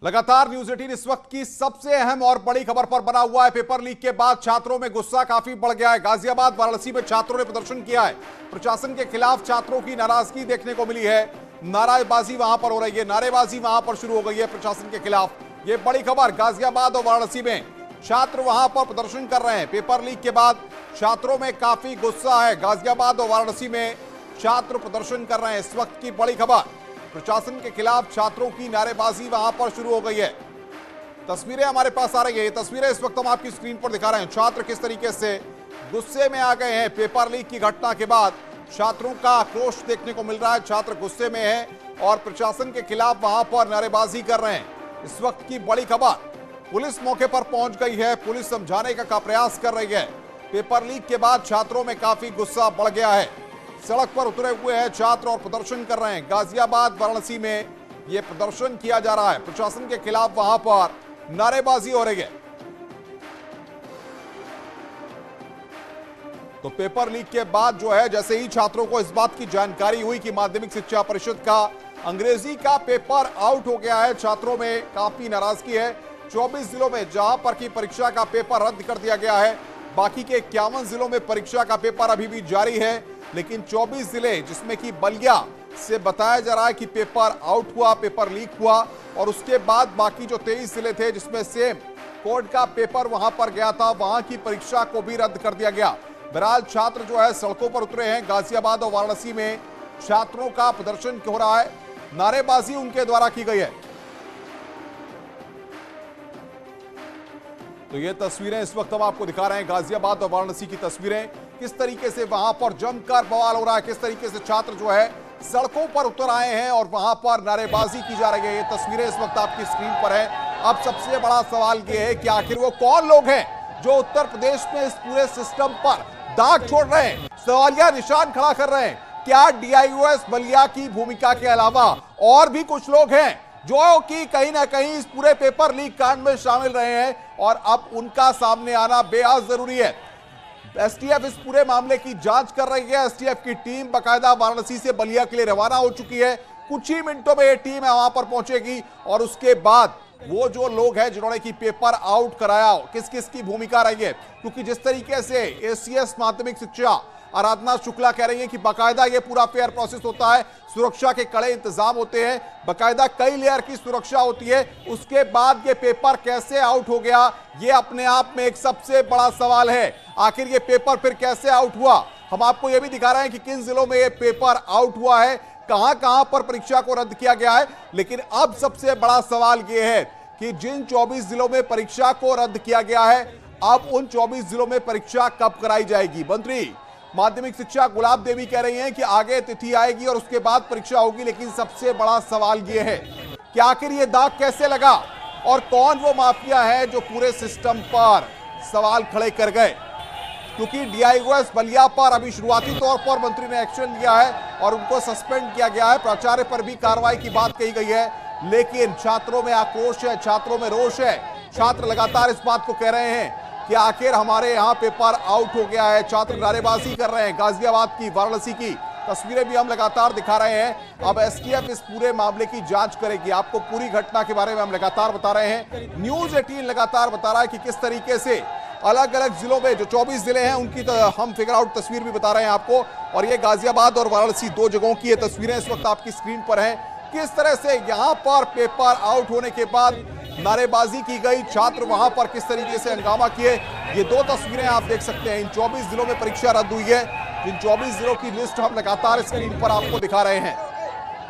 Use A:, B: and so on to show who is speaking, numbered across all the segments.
A: लगातार न्यूज 18 इस वक्त की सबसे अहम और बड़ी खबर पर बना हुआ है। पेपर लीक के बाद छात्रों में गुस्सा काफी बढ़ गया है। गाजियाबाद, वाराणसी में छात्रों ने प्रदर्शन किया है। प्रशासन के खिलाफ छात्रों की नाराजगी देखने को मिली है। नारेबाजी वहां पर हो रही है, नारेबाजी वहां पर शुरू हो गई है प्रशासन के खिलाफ। ये बड़ी खबर, गाजियाबाद और वाराणसी में छात्र वहां पर प्रदर्शन कर रहे हैं। पेपर लीक के बाद छात्रों में काफी गुस्सा है। गाजियाबाद और वाराणसी में छात्र प्रदर्शन कर रहे हैं। इस वक्त की बड़ी खबर, प्रशासन के खिलाफ छात्रों की नारेबाजी वहां पर शुरू हो गई है। तस्वीरें हमारे पास आ रही है। ये तस्वीरें इस वक्त हम आपकी स्क्रीन पर दिखा रहे हैं। छात्र किस तरीके से गुस्से में आ गए हैं। पेपर लीक की घटना के बाद छात्रों का आक्रोश देखने को मिल रहा है। छात्र गुस्से में हैं और प्रशासन के खिलाफ वहां पर नारेबाजी कर रहे हैं। इस वक्त की बड़ी खबर, पुलिस मौके पर पहुंच गई है। पुलिस समझाने का प्रयास कर रही है। पेपर लीक के बाद छात्रों में काफी गुस्सा बढ़ गया है। सड़क पर उतरे हुए हैं छात्र और प्रदर्शन कर रहे हैं। गाजियाबाद, वाराणसी में यह प्रदर्शन किया जा रहा है। प्रशासन के खिलाफ वहां पर नारेबाजी हो रही है। तो पेपर लीक के बाद जो है, जैसे ही छात्रों को इस बात की जानकारी हुई कि माध्यमिक शिक्षा परिषद का अंग्रेजी का पेपर आउट हो गया है, छात्रों में काफी नाराजगी है। 24 जिलों में जहां पर की परीक्षा का पेपर रद्द कर दिया गया है, बाकी के 51 जिलों में परीक्षा का पेपर अभी भी जारी है। लेकिन 24 जिले, जिसमें कि बलिया से बताया जा रहा है कि पेपर आउट हुआ, पेपर लीक हुआ, और उसके बाद बाकी जो 23 जिले थे जिसमें सेम कोड का पेपर वहां पर गया था, वहां की परीक्षा को भी रद्द कर दिया गया। बहरहाल छात्र जो है सड़कों पर उतरे हैं। गाजियाबाद और वाराणसी में छात्रों का प्रदर्शन हो रहा है, नारेबाजी उनके द्वारा की गई है। तो ये तस्वीरें इस वक्त हम आपको दिखा रहे हैं, गाजियाबाद और वाराणसी की तस्वीरें। किस तरीके से वहां पर जमकर बवाल हो रहा है, किस तरीके से छात्र जो है सड़कों पर उतर आए हैं और वहां पर नारेबाजी की जा रही है। ये तस्वीरें इस वक्त आपकी स्क्रीन पर है। अब सबसे बड़ा सवाल ये है कि आखिर वो कौन लोग हैं जो उत्तर प्रदेश में इस पूरे सिस्टम पर दाग छोड़ रहे हैं, सवालिया निशान खड़ा कर रहे हैं। क्या डीआईओएस बलिया की भूमिका के अलावा और भी कुछ लोग हैं जो कि कहीं ना कहीं इस पूरे पेपर लीक कांड में शामिल रहे हैं, और अब उनका सामने आना बेहद जरूरी है। एसटीएफ इस पूरे मामले की जांच कर रही है। एसटीएफ की टीम बकायदा वाराणसी से बलिया के लिए रवाना हो चुकी है। कुछ ही मिनटों में यह टीम है वहां पर पहुंचेगी, और उसके बाद वो जो लोग हैं जिन्होंने की पेपर आउट कराया, किस किस की भूमिका रही है। क्योंकि जिस तरीके से एसीएस माध्यमिक शिक्षा आराधना शुक्ला कह रही है कि बकायदा ये पूरा फेयर प्रोसेस होता है, सुरक्षा के कड़े इंतजाम होते हैं, बकायदा कई लेयर की सुरक्षा होती है, उसके बाद ये पेपर कैसे आउट हो गया, ये अपने आप में एक सबसे बड़ा सवाल है। आखिर ये पेपर फिर कैसे आउट हुआ। हम आपको ये भी दिखा रहे हैं कि किन जिलों में ये पेपर आउट हुआ है, कहां कहां पर परीक्षा को रद्द किया गया है। लेकिन अब सबसे बड़ा सवाल यह है कि जिन 24 जिलों में परीक्षा को रद्द किया गया है, अब उन 24 जिलों में परीक्षा कब कराई जाएगी। मंत्री माध्यमिक शिक्षा गुलाब देवी कह रही हैं कि आगे तिथि आएगी और उसके बाद परीक्षा होगी। लेकिन सबसे बड़ा सवाल यह है कि आखिर यह दाग कैसे लगा और कौन वो माफिया है जो पूरे सिस्टम पर सवाल खड़े कर गए। क्योंकि डीआईओएस बलिया पर अभी शुरुआती तौर पर मंत्री ने एक्शन लिया है और उनको सस्पेंड किया गया है। प्राचार्य पर भी कार्रवाई की बात कही गई है। लेकिन छात्रों में आक्रोश है, छात्रों में रोष है। छात्र लगातार इस बात को कह रहे हैं कि आखिर हमारे यहां पेपर आउट हो गया है। छात्र नारेबाजी कर रहे हैं। गाजियाबाद की, वाराणसी की तस्वीरें भी हम लगातार दिखा रहे हैं। अब एसटीएफ इस पूरे मामले की जांच करेगी। आपको पूरी घटना के बारे में हम लगातार बता रहे हैं। न्यूज 18 लगातार बता रहा है कि किस तरीके से अलग अलग जिलों में जो 24 जिले हैं उनकी हम फिगर आउट तस्वीर भी बता रहे हैं आपको। और ये गाजियाबाद और वाराणसी, दो जगहों की ये तस्वीरें इस वक्त आपकी स्क्रीन पर हैं। किस तरह से यहां पर पेपर आउट होने के बाद नारेबाजी की गई, छात्र वहां पर किस तरीके से हंगामा किए, ये दो तस्वीरें आप देख सकते हैं। इन 24 जिलों में परीक्षा रद्द हुई है। इन 24 जिलों की लिस्ट हम लगातार स्क्रीन पर आपको दिखा रहे हैं।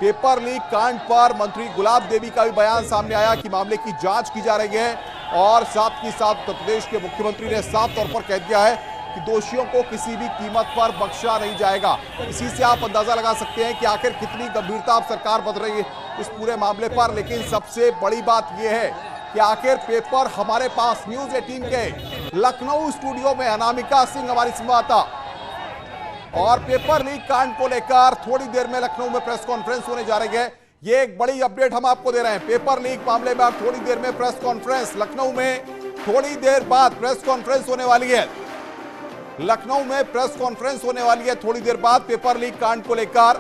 A: पेपर लीक कांड पर मंत्री गुलाब देवी का भी बयान सामने आया कि मामले की जांच की जा रही है, और साथ ही साथ उत्तर प्रदेश के मुख्यमंत्री ने साफ तौर पर कह दिया है कि दोषियों को किसी भी कीमत पर बख्शा नहीं जाएगा। इसी से आप अंदाजा लगा सकते हैं कि आखिर कितनी गंभीरता अब सरकार बदल रही है इस पूरे मामले पर। लेकिन सबसे बड़ी बात यह है कि आखिर पेपर हमारे पास न्यूज 18 के लखनऊ स्टूडियो में अनामिका सिंह हमारी संवाददाता, और पेपर लीक कांड को लेकर थोड़ी देर में लखनऊ में प्रेस कॉन्फ्रेंस होने जा रही है। ये एक बड़ी अपडेट हम आपको दे रहे हैं। पेपर लीक मामले में अब थोड़ी देर में प्रेस कॉन्फ्रेंस, लखनऊ में थोड़ी देर बाद प्रेस कॉन्फ्रेंस होने वाली है। लखनऊ में प्रेस कॉन्फ्रेंस होने वाली है थोड़ी देर बाद। पेपर लीक कांड को लेकर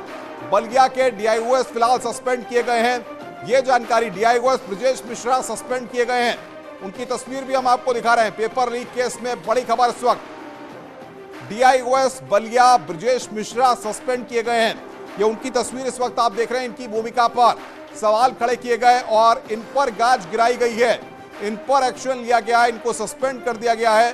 A: बलिया के डीआईओएस फिलहाल सस्पेंड किए गए हैं। ये जानकारी डीआईओएस ब्रजेश मिश्रा सस्पेंड किए गए हैं। उनकी तस्वीर भी हम आपको दिखा रहे हैं। पेपर लीक केस में बड़ी खबर इस वक्त। डीआईओएस बलिया ब्रजेश मिश्रा सस्पेंड किए गए हैं। ये उनकी तस्वीर इस वक्त आप देख रहे हैं। इनकी भूमिका पर सवाल खड़े किए गए और इन पर गाज गिराई गई है। इन पर एक्शन लिया गया है, इनको सस्पेंड कर दिया गया है।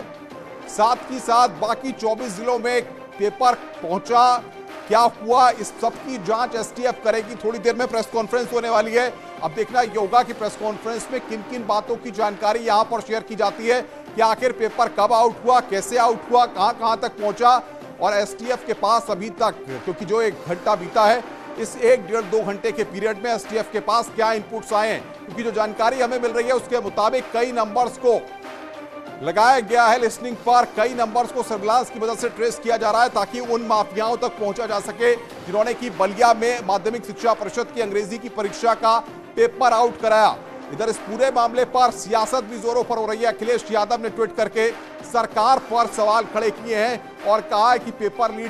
A: साथ ही साथ बाकी 24 जिलों में पेपर पहुंचा, क्या हुआ, इस सब की जांच एसटीएफ करेगी। थोड़ी देर में प्रेस कॉन्फ्रेंस होने वाली है। अब देखना ये होगा कि प्रेस कॉन्फ्रेंस में किन किन बातों की जानकारी यहां पर शेयर की जाती है कि आखिर पेपर कब आउट हुआ, कैसे आउट हुआ, कहां तक पहुंचा। और एसटीएफ के पास अभी तक, क्योंकि जो 1 घंटा बीता है, इस 1-1.5-2 घंटे के पीरियड में एसटीएफ के पास क्या इनपुट्स आए हैं, क्योंकि जो जानकारी हमें मिल रही है उसके मुताबिक कई नंबर्स को लगाया गया है लिस्निंग पर। कई नंबर्स को सर्विलांस की मदद से ट्रेस किया जा रहा है ताकि उन माफियाओं तक पहुंचा जा सके जिन्होंने की बलिया में माध्यमिक शिक्षा परिषद की अंग्रेजी की परीक्षा का पेपर आउट कराया। इधर इस पूरे मामले पर सियासत भी जोरों पर हो रही है। अखिलेश यादव ने ट्वीट करके सरकार पर सवाल खड़े किए हैं और कहा है कि पेपर लीक